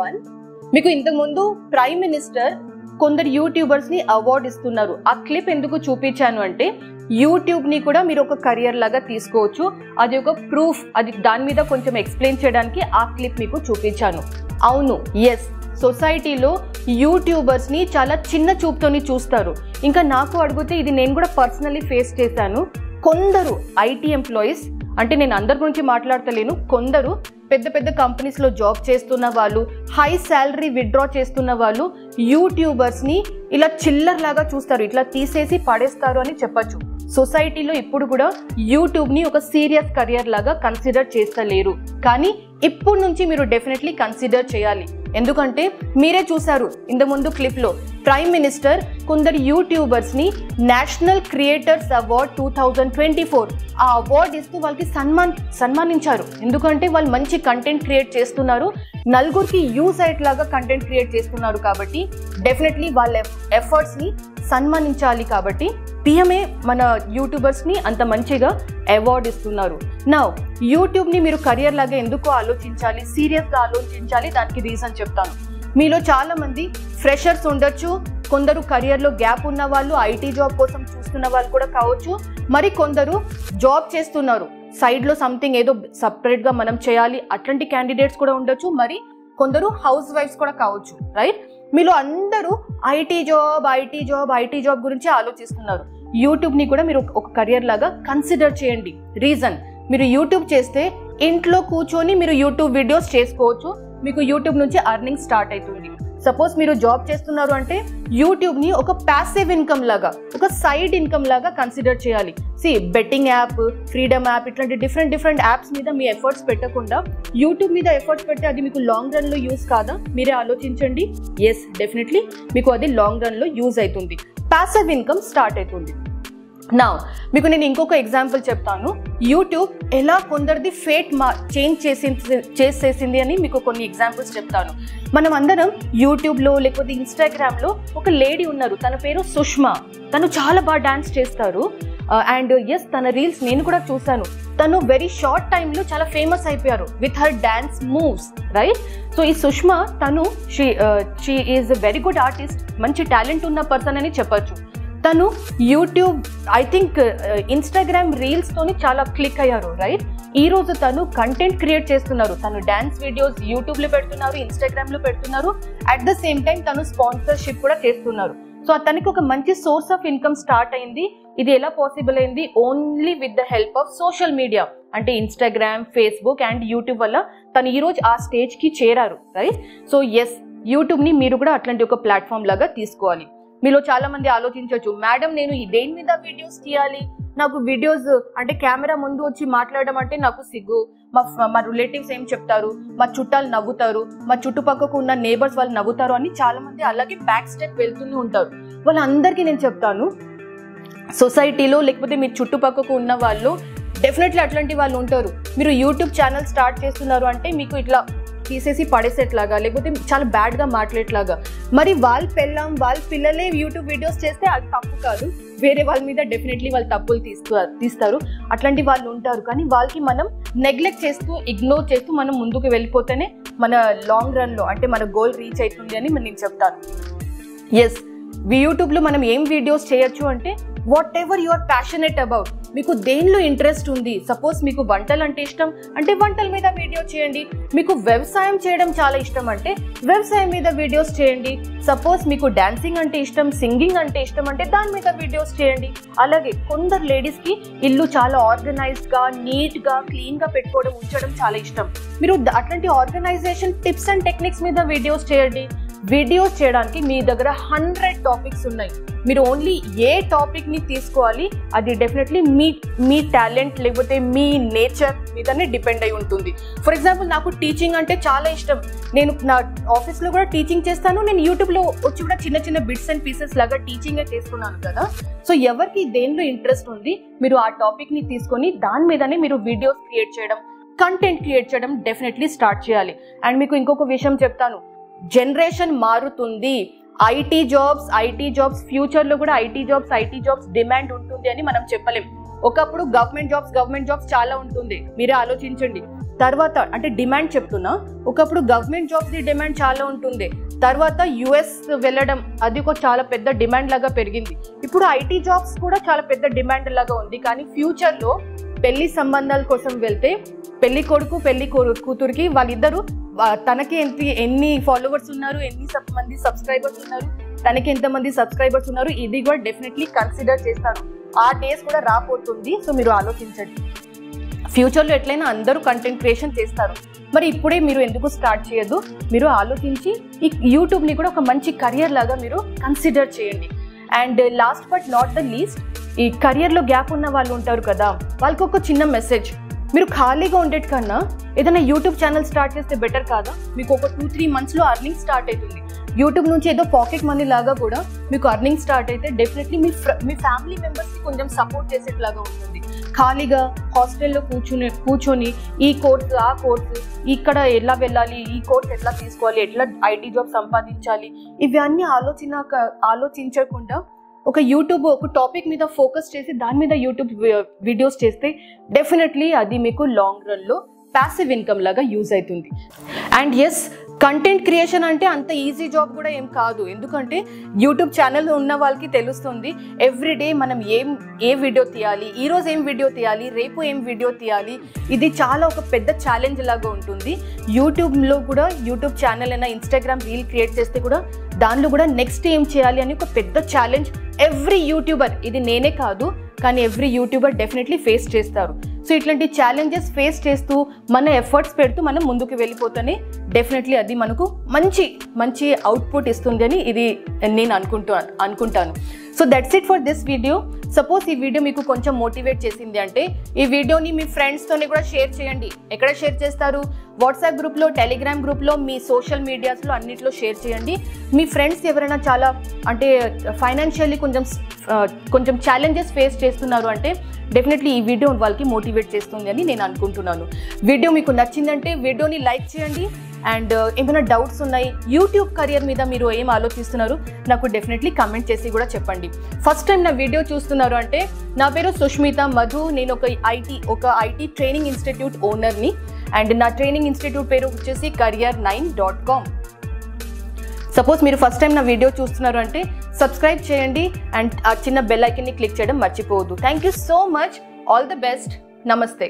One, మీకు ఇంతకు ముందు ప్రైమ్ మినిస్టర్ కొందరు యూట్యూబర్స్ ని అవార్డు ఇస్తున్నారు. ఆ క్లిప్ ఎందుకు చూపించాను అంటే యూట్యూబ్ ని కూడా మీరు ఒక కెరియర్ లాగా తీసుకోవచ్చు. అది ఒక ప్రూఫ్, అది దాని మీద కొంచెం ఎక్స్ప్లెయిన్ చేయడానికి ఆ క్లిప్ మీకు చూపించాను. అవును, ఎస్, సొసైటీలో యూట్యూబర్స్ ని చాలా చిన్న చూపుతోని చూస్తారు. ఇంకా నాకు అడిగితే ఇది నేను కూడా పర్సనల్లీ ఫేస్ చేశాను. కొందరు ఐటీ ఎంప్లాయీస్, అంటే నేను అందరి గురించి మాట్లాడతలేను, కొందరు పెద్ద పెద్ద కంపెనీస్లో జాబ్ చేస్తున్న వాళ్ళు, హై శాలరీ విత్డ్రా చేస్తున్న వాళ్ళు యూట్యూబర్స్ని ఇలా చిల్లర్ లాగా చూస్తారు, ఇట్లా తీసేసి పడేస్తారు అని చెప్పచ్చు. సొసైటీలో ఇప్పుడు కూడా యూట్యూబ్ని ఒక సీరియస్ కెరియర్ లాగా కన్సిడర్ చేస్తలేరు. కానీ ఇప్పుడు నుంచి మీరు డెఫినెట్లీ కన్సిడర్ చేయాలి. ఎందుకంటే మీరే చూసారు ఇంతకుముందు క్లిప్లో ప్రైమ్ మినిస్టర్ కొందరు యూట్యూబర్స్ని నేషనల్ క్రియేటర్స్ అవార్డ్ 2024 ఆ అవార్డు ఇస్తూ వాళ్ళకి సన్మానించారు. ఎందుకంటే వాళ్ళు మంచి కంటెంట్ క్రియేట్ చేస్తున్నారు, నలుగురికి యూజ్ అయ్యేట్లాగా కంటెంట్ క్రియేట్ చేస్తున్నారు. కాబట్టి డెఫినెట్లీ వాళ్ళ ఎఫర్ట్స్ని సన్మానించాలి. కాబట్టి పిఎంఏ మన యూట్యూబర్స్ని అంత మంచిగా అవార్డు ఇస్తున్నారు. నా యూట్యూబ్ని మీరు కెరియర్ లాగా ఎందుకు ఆలోచించాలి, సీరియస్గా ఆలోచించాలి, దానికి రీజన్ చెప్తాను. మీలో చాలా మంది ఫ్రెషర్స్ ఉండొచ్చు, కొందరు కెరియర్లో గ్యాప్ ఉన్న వాళ్ళు, ఐటీ జాబ్ కోసం చూస్తున్న వాళ్ళు కూడా కావచ్చు, మరి కొందరు జాబ్ చేస్తున్నారు, సైడ్లో సంథింగ్ ఏదో సపరేట్గా మనం చేయాలి, అట్లాంటి క్యాండిడేట్స్ కూడా ఉండొచ్చు, మరి కొందరు హౌస్ వైఫ్స్ కూడా కావచ్చు, రైట్? మీలో అందరూ ఐటీ జాబ్ గురించి ఆలోచిస్తున్నారు. యూట్యూబ్ని కూడా మీరు ఒక కెరియర్ లాగా కన్సిడర్ చేయండి. రీజన్, మీరు యూట్యూబ్ చేస్తే ఇంట్లో కూర్చొని మీరు యూట్యూబ్ వీడియోస్ చేసుకోవచ్చు, మీకు యూట్యూబ్ నుంచి అర్నింగ్ స్టార్ట్ అవుతుంది. సపోజ్ మీరు జాబ్ చేస్తున్నారు అంటే యూట్యూబ్ని ఒక ప్యాసివ్ ఇన్కమ్ లాగా, ఒక సైడ్ ఇన్కమ్ లాగా కన్సిడర్ చేయాలి. బెట్టింగ్ యాప్, ఫ్రీడమ్ యాప్, ఇట్లాంటి డిఫరెంట్ యాప్స్ మీద మీ ఎఫర్ట్స్ పెట్టకుండా యూట్యూబ్ మీద ఎఫర్ట్స్ పెడితే అది మీకు లాంగ్ రన్లో యూజ్ కాదా? మీరే ఆలోచించండి. ఎస్, డెఫినెట్లీ మీకు అది లాంగ్ రన్లో యూజ్ అవుతుంది, ప్యాసివ్ ఇన్కమ్ స్టార్ట్ అవుతుంది. నా మీకు నేను ఇంకొక ఎగ్జాంపుల్ చెప్తాను. యూట్యూబ్ ఎలా కొందరిది ఫేట్ చేంజ్ చేసేసింది అని మీకు కొన్ని ఎగ్జాంపుల్స్ చెప్తాను. మనం అందరం యూట్యూబ్లో లేకపోతే ఇన్స్టాగ్రామ్లో ఒక లేడీ ఉన్నారు, తన పేరు సుష్మా. తను చాలా బాగా డాన్స్ చేస్తారు. అండ్ ఎస్, తన రీల్స్ నేను కూడా చూసాను. తను వెరీ షార్ట్ టైంలో చాలా ఫేమస్ అయిపోయారు with her dance moves, right? So ఈ సుష్మా తను she is very good artist, మంచి టాలెంట్ ఉన్న పర్సన్ అని చెప్పచ్చు. తను యూట్యూబ్, ఐ థింక్ ఇన్స్టాగ్రామ్ రీల్స్తోని చాలా క్లిక్ అయ్యారు, రైట్? ఈరోజు తను కంటెంట్ క్రియేట్ చేస్తున్నారు, తను డ్యాన్స్ వీడియోస్ యూట్యూబ్లో పెడుతున్నారు, ఇన్స్టాగ్రామ్లో పెడుతున్నారు. అట్ ద సేమ్ టైం తను స్పాన్సర్షిప్ కూడా చేస్తున్నారు. సో తనకి ఒక మంచి సోర్స్ ఆఫ్ ఇన్కమ్ స్టార్ట్ అయింది. ఇది ఎలా పాసిబుల్ అయింది? Only with the help of social media, అంటే ఇన్స్టాగ్రామ్, ఫేస్బుక్ అండ్ యూట్యూబ్ వల్ల తను ఈరోజు ఆ స్టేజ్కి చేరారు, రైట్? సో ఎస్, యూట్యూబ్ని మీరు కూడా అట్లాంటి ఒక ప్లాట్ఫామ్ లాగా తీసుకోవాలి. మీలో చాలా మంది ఆలోచించవచ్చు, మేడం నేను దేని మీద వీడియోస్ తీయాలి, నాకు వీడియోస్ అంటే కెమెరా ముందు వచ్చి మాట్లాడడం అంటే నాకు సిగ్గు, మా రిలేటివ్స్ ఏం చెప్తారు, మా చుట్టాలు నవ్వుతారు, మా చుట్టుపక్కకు ఉన్న నేబర్స్ వాళ్ళు నవ్వుతారు అని చాలా మంది అలాగే బ్యాక్ స్టెప్ వెళ్తూనే ఉంటారు. వాళ్ళందరికీ నేను చెప్తాను, సొసైటీలో లేకపోతే మీ చుట్టుపక్కకు ఉన్న వాళ్ళు డెఫినెట్లీ అట్లాంటి వాళ్ళు ఉంటారు. మీరు యూట్యూబ్ ఛానల్ స్టార్ట్ చేస్తున్నారు అంటే మీకు ఇట్లా తీసేసి పడేసేట్లాగా, లేకపోతే చాలా బ్యాడ్గా మాట్లాడేట్లాగా, మరి వాళ్ళ పిల్లలే యూట్యూబ్ వీడియోస్ చేస్తే అది తప్పు కాదు, వేరే వాళ్ళ మీద డెఫినెట్లీ వాళ్ళు తప్పులు తీస్తారు, అట్లాంటి వాళ్ళు ఉంటారు. కానీ వాళ్ళకి మనం నెగ్లెక్ట్ చేస్తూ, ఇగ్నోర్ చేస్తూ మనం ముందుకు వెళ్ళిపోతేనే మన లాంగ్ రన్లో అంటే మన గోల్ రీచ్ అవుతుంది అని నేను చెప్తాను. ఎస్, యూట్యూబ్లో మనం ఏం వీడియోస్ చేయొచ్చు అంటే whatever you are passionate about, మీకు దేనిలో ఇంట్రెస్ట్ ఉంది. సపోజ్ మీకు వంటలు అంటే ఇష్టం అంటే వంటల మీద వీడియో చేయండి, మీకు వ్యవసాయం చేయడం చాలా ఇష్టం అంటే వ్యవసాయం మీద వీడియోస్ చేయండి, సపోజ్ మీకు డాన్సింగ్ అంటే ఇష్టం, సింగింగ్ అంటే ఇష్టం అంటే దాని మీద వీడియోస్ చేయండి. అలాగే కొందరు లేడీస్కి ఇల్లు చాలా ఆర్గనైజ్డ్గా, నీట్గా, క్లీన్గా పెట్టుకోవడం, ఉంచడం చాలా ఇష్టం. మీరు అట్లాంటి ఆర్గనైజేషన్ టిప్స్ అండ్ టెక్నిక్స్ మీద వీడియోస్ చేయండి. వీడియోస్ చేయడానికి మీ దగ్గర 100 టాపిక్స్ ఉన్నాయి, మీరు ఓన్లీ ఏ టాపిక్ని తీసుకోవాలి, అది డెఫినెట్లీ మీ టాలెంట్ లేకపోతే మీ నేచర్ మీదనే డిపెండ్ అయి ఉంటుంది. ఫర్ ఎగ్జాంపుల్, నాకు టీచింగ్ అంటే చాలా ఇష్టం, నేను నా ఆఫీస్లో కూడా టీచింగ్ చేస్తాను, నేను యూట్యూబ్లో వచ్చి కూడా చిన్న బిట్స్ అండ్ పీసెస్ లాగా టీచింగే చేస్తున్నాను కదా. సో ఎవరికి దేనిలో ఇంట్రెస్ట్ ఉంది, మీరు ఆ టాపిక్ని తీసుకొని దాని మీదనే మీరు వీడియోస్ క్రియేట్ చేయడం, కంటెంట్ క్రియేట్ చేయడం డెఫినెట్లీ స్టార్ట్ చేయాలి. అండ్ మీకు ఇంకొక విషయం చెప్తాను, జనరేషన్ మారుతుంది, ఐటీ జాబ్స్ ఫ్యూచర్లో కూడా ఐటీ జాబ్స్ డిమాండ్ ఉంటుంది అని మనం చెప్పలేం. ఒకప్పుడు గవర్నమెంట్ జాబ్స్ చాలా ఉంటుంది, మీరే ఆలోచించండి. తర్వాత అంటే డిమాండ్ చెప్తున్నా, ఒకప్పుడు గవర్నమెంట్ జాబ్స్ ది డిమాండ్ చాలా ఉంటుంది, తర్వాత యుఎస్ వెళ్ళడం అది ఒక చాలా పెద్ద డిమాండ్ లాగా పెరిగింది. ఇప్పుడు ఐటీ జాబ్స్ కూడా చాలా పెద్ద డిమాండ్ లాగా ఉంది. కానీ ఫ్యూచర్లో పెళ్లి సంబంధాల కోసం వెళ్తే పెళ్లి కొడుకు పెళ్లి కూతురికి వాళ్ళిద్దరూ తనకి ఎన్ని ఫాలోవర్స్ ఉన్నారు, ఎన్ని మంది సబ్స్క్రైబర్స్ ఉన్నారు, తనకి ఎంతమంది సబ్స్క్రైబర్స్ ఉన్నారు, ఇది కూడా డెఫినెట్లీ కన్సిడర్ చేస్తారు. ఆ డేస్ కూడా రాబోతుంది. సో మీరు ఆలోచించండి, ఫ్యూచర్లో ఎట్లయినా అందరూ కంటెంట్ క్రియేషన్ చేస్తారు. మరి ఇప్పుడే మీరు ఎందుకు స్టార్ట్ చేయొద్దు? మీరు ఆలోచించి ఈ యూట్యూబ్ని కూడా ఒక మంచి కెరియర్ లాగా మీరు కన్సిడర్ చేయండి. And last but not the least, ఈ కెరియర్లో గ్యాప్ ఉన్న వాళ్ళు ఉంటారు కదా, వాళ్ళకి ఒక చిన్న మెసేజ్. మీరు ఖాళీగా ఉండేటి కన్నా ఏదైనా యూట్యూబ్ ఛానల్ స్టార్ట్ చేస్తే బెటర్ కాదా? మీకు ఒక 2-3 మంత్స్లో అర్నింగ్ స్టార్ట్ అవుతుంది. యూట్యూబ్ నుంచి ఏదో పాకెట్ మనీ లాగా కూడా మీకు అర్నింగ్ స్టార్ట్ అయితే డెఫినెట్లీ మీ ఫ్యామిలీ మెంబర్స్కి కొంచెం సపోర్ట్ చేసేట్లాగా ఉంటుంది. ఖాళీగా హాస్టల్లో కూర్చొని ఈ కోర్స్ ఆ కోర్స్, ఇక్కడ ఎలా వెళ్ళాలి, ఈ కోర్స్ ఎట్లా తీసుకోవాలి, ఎట్లా ఐటీ జాబ్ సంపాదించాలి, ఇవన్నీ ఆలోచించకుండా ఒక యూట్యూబ్ ఒక టాపిక్ మీద ఫోకస్ చేసి దాని మీద యూట్యూబ్ వీడియోస్ చేస్తే డెఫినెట్లీ అది మీకు లాంగ్ రన్లో ప్యాసివ్ ఇన్కమ్ లాగా యూజ్ అవుతుంది. అండ్ ఎస్, కంటెంట్ క్రియేషన్ అంటే అంత ఈజీ జాబ్ కూడా ఏం కాదు. ఎందుకంటే యూట్యూబ్ ఛానల్ ఉన్న వాళ్ళకి తెలుస్తుంది ఎవ్రీడే మనం ఏ వీడియో తీయాలి, ఈరోజు ఏం వీడియో తీయాలి, రేపు ఏం వీడియో తీయాలి. ఇది చాలా ఒక పెద్ద ఛాలెంజ్ లాగా ఉంటుంది. యూట్యూబ్లో కూడా యూట్యూబ్ ఛానల్ అయినా ఇన్స్టాగ్రామ్ రీల్ క్రియేట్ చేస్తే కూడా దానిలో కూడా నెక్స్ట్ ఏం చేయాలి అని ఒక పెద్ద ఛాలెంజ్ ఎవ్రీ యూట్యూబర్, ఇది నేనే కాదు కానీ ఎవ్రీ యూట్యూబర్ డెఫినెట్లీ ఫేస్ చేస్తారు. సో ఇట్లాంటి ఛాలెంజెస్ ఫేస్ చేస్తూ మన ఎఫర్ట్స్ పెడుతూ మనం ముందుకు వెళ్ళిపోతేనే డెఫినెట్లీ అది మనకు మంచి అవుట్పుట్ ఇస్తుంది అని ఇది నేను అనుకుంటాను. So that's it for this video. Suppose ఈ వీడియో మీకు కొంచెం మోటివేట్ చేసింది అంటే ఈ వీడియోని మీ ఫ్రెండ్స్తోని కూడా షేర్ చేయండి. ఎక్కడ షేర్ చేస్తారు? వాట్సాప్ గ్రూప్లో, టెలిగ్రామ్ గ్రూప్లో, మీ సోషల్ మీడియాస్లో అన్నిట్లో షేర్ చేయండి. మీ ఫ్రెండ్స్ ఎవరైనా చాలా అంటే ఫైనాన్షియల్లీ కొంచెం ఛాలెంజెస్ ఫేస్ చేస్తున్నారు అంటే డెఫినెట్లీ ఈ వీడియో వాళ్ళకి మోటివేట్ చేస్తుంది అని నేను అనుకుంటున్నాను. వీడియో మీకు నచ్చిందంటే వీడియోని లైక్ చేయండి. అండ్ ఏమైనా డౌట్స్ ఉన్నాయి, యూట్యూబ్ కెరియర్ మీద మీరు ఏం ఆలోచిస్తున్నారు నాకు డెఫినెట్లీ కమెంట్ చేసి కూడా చెప్పండి. ఫస్ట్ టైం నా వీడియో చూస్తున్నారు అంటే నా పేరు సుష్మిత మధు, నేను ఒక ఐటీ ట్రైనింగ్ ఇన్స్టిట్యూట్ ఓనర్ని. అండ్ నా ట్రైనింగ్ ఇన్స్టిట్యూట్ పేరు వచ్చేసి career9.com. సపోజ్ మీరు ఫస్ట్ టైం నా వీడియో చూస్తున్నారు అంటే సబ్స్క్రైబ్ చేయండి అండ్ ఆ చిన్న బెల్ ఐకన్ని క్లిక్ చేయడం మర్చిపోవద్దు. Thank you so much. All the best. నమస్తే.